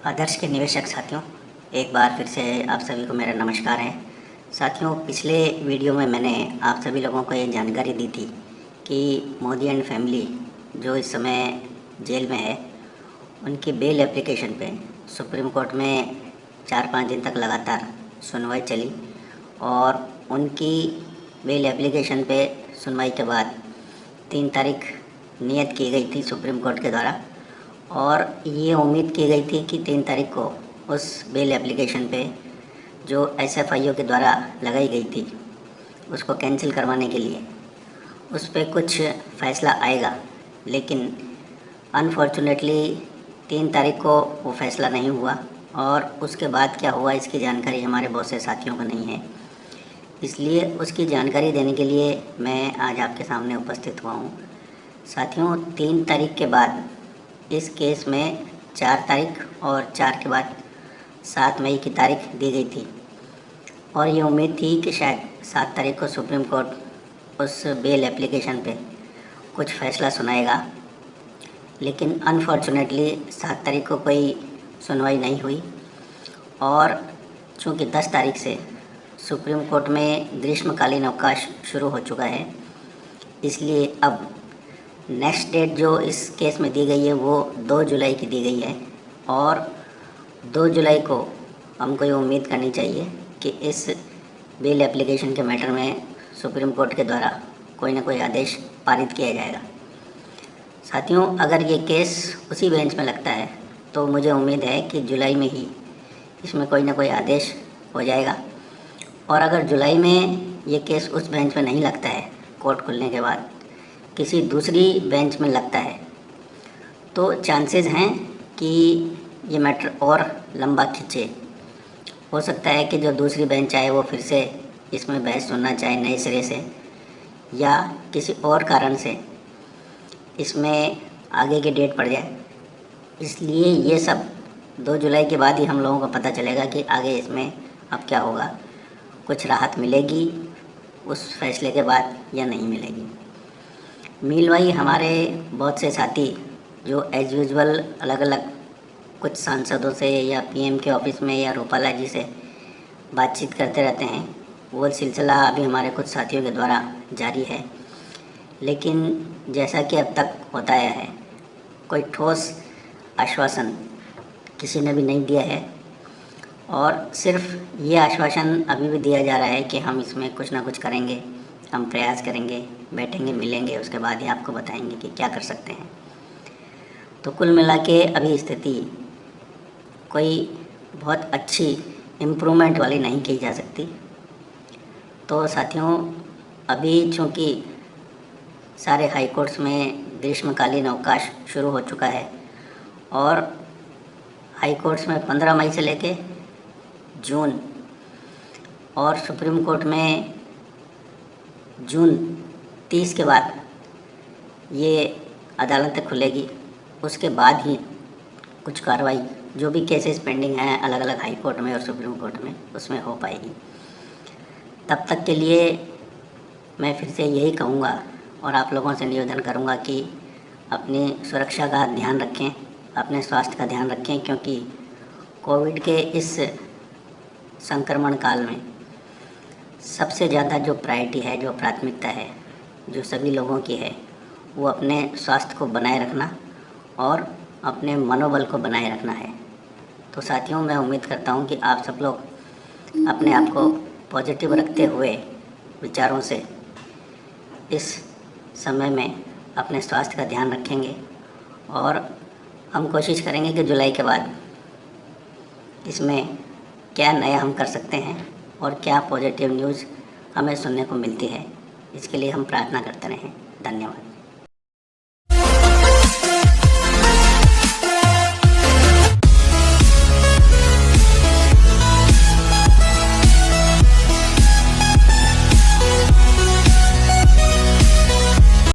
आदर्श के निवेशक साथियों, एक बार फिर से आप सभी को मेरा नमस्कार है। साथियों, पिछले वीडियो में मैंने आप सभी लोगों को ये जानकारी दी थी कि मोदी एंड फैमिली जो इस समय जेल में है, उनकी बेल एप्लीकेशन पे सुप्रीम कोर्ट में 4-5 दिन तक लगातार सुनवाई चली और उनकी बेल एप्लीकेशन पे सुनवाई के बाद 3 तारीख नियत की गई थी सुप्रीम कोर्ट के द्वारा और ये उम्मीद की गई थी कि 3 तारीख को उस बेल एप्लीकेशन पे जो एसएफआईओ के द्वारा लगाई गई थी उसको कैंसिल करवाने के लिए उस पर कुछ फ़ैसला आएगा, लेकिन अनफॉर्चुनेटली 3 तारीख को वो फ़ैसला नहीं हुआ और उसके बाद क्या हुआ इसकी जानकारी हमारे बहुत से साथियों को नहीं है। इसलिए उसकी जानकारी देने के लिए मैं आज आपके सामने उपस्थित हुआ हूँ। साथियों, 3 तारीख के बाद इस केस में 4 तारीख और 4 के बाद 7 मई की तारीख दी गई थी और ये उम्मीद थी कि शायद 7 तारीख को सुप्रीम कोर्ट उस बेल एप्लीकेशन पे कुछ फ़ैसला सुनाएगा, लेकिन अनफॉर्चुनेटली 7 तारीख को कोई सुनवाई नहीं हुई और चूँकि 10 तारीख से सुप्रीम कोर्ट में ग्रीष्मकालीन अवकाश शुरू हो चुका है, इसलिए अब नेक्स्ट डेट जो इस केस में दी गई है वो 2 जुलाई की दी गई है और 2 जुलाई को हमको ये उम्मीद करनी चाहिए कि इस बेल एप्लीकेशन के मैटर में सुप्रीम कोर्ट के द्वारा कोई ना कोई आदेश पारित किया जाएगा। साथियों, अगर ये केस उसी बेंच में लगता है तो मुझे उम्मीद है कि जुलाई में ही इसमें कोई ना कोई आदेश हो जाएगा और अगर जुलाई में ये केस उस बेंच में नहीं लगता है, कोर्ट खुलने के बाद किसी दूसरी बेंच में लगता है, तो चांसेस हैं कि ये मैटर और लंबा खींचे। हो सकता है कि जो दूसरी बेंच आए वो फिर से इसमें बहस सुनना चाहे नए सिरे से या किसी और कारण से इसमें आगे की डेट पड़ जाए। इसलिए ये सब 2 जुलाई के बाद ही हम लोगों को पता चलेगा कि आगे इसमें अब क्या होगा, कुछ राहत मिलेगी उस फैसले के बाद या नहीं मिलेगी। मीनवाइल हमारे बहुत से साथी जो एज यूजुअल अलग अलग कुछ सांसदों से या पीएम के ऑफिस में या रूपाला जी से बातचीत करते रहते हैं, वो सिलसिला अभी हमारे कुछ साथियों के द्वारा जारी है, लेकिन जैसा कि अब तक होता आया है कोई ठोस आश्वासन किसी ने भी नहीं दिया है और सिर्फ ये आश्वासन अभी भी दिया जा रहा है कि हम इसमें कुछ ना कुछ करेंगे, हम प्रयास करेंगे, बैठेंगे, मिलेंगे, उसके बाद ही आपको बताएंगे कि क्या कर सकते हैं। तो कुल मिला के अभी स्थिति कोई बहुत अच्छी इम्प्रूवमेंट वाली नहीं की जा सकती। तो साथियों, अभी चूँकि सारे हाई कोर्ट्स में ग्रीष्मकालीन अवकाश शुरू हो चुका है और हाई कोर्ट्स में 15 मई से लेके जून और सुप्रीम कोर्ट में जून 30 के बाद ये अदालतें खुलेगी, उसके बाद ही कुछ कार्रवाई जो भी केसेस पेंडिंग हैं अलग अलग हाई कोर्ट में और सुप्रीम कोर्ट में उसमें हो पाएगी। तब तक के लिए मैं फिर से यही कहूँगा और आप लोगों से निवेदन करूँगा कि अपनी सुरक्षा का ध्यान रखें, अपने स्वास्थ्य का ध्यान रखें, क्योंकि कोविड के इस संक्रमण काल में सबसे ज़्यादा जो प्रायोरिटी है, जो प्राथमिकता है, जो सभी लोगों की है, वो अपने स्वास्थ्य को बनाए रखना और अपने मनोबल को बनाए रखना है। तो साथियों, मैं उम्मीद करता हूँ कि आप सब लोग अपने आप को पॉजिटिव रखते हुए विचारों से इस समय में अपने स्वास्थ्य का ध्यान रखेंगे और हम कोशिश करेंगे कि जुलाई के बाद इसमें क्या नया हम कर सकते हैं और क्या पॉजिटिव न्यूज़ हमें सुनने को मिलती है, इसके लिए हम प्रार्थना करते रहें। धन्यवाद।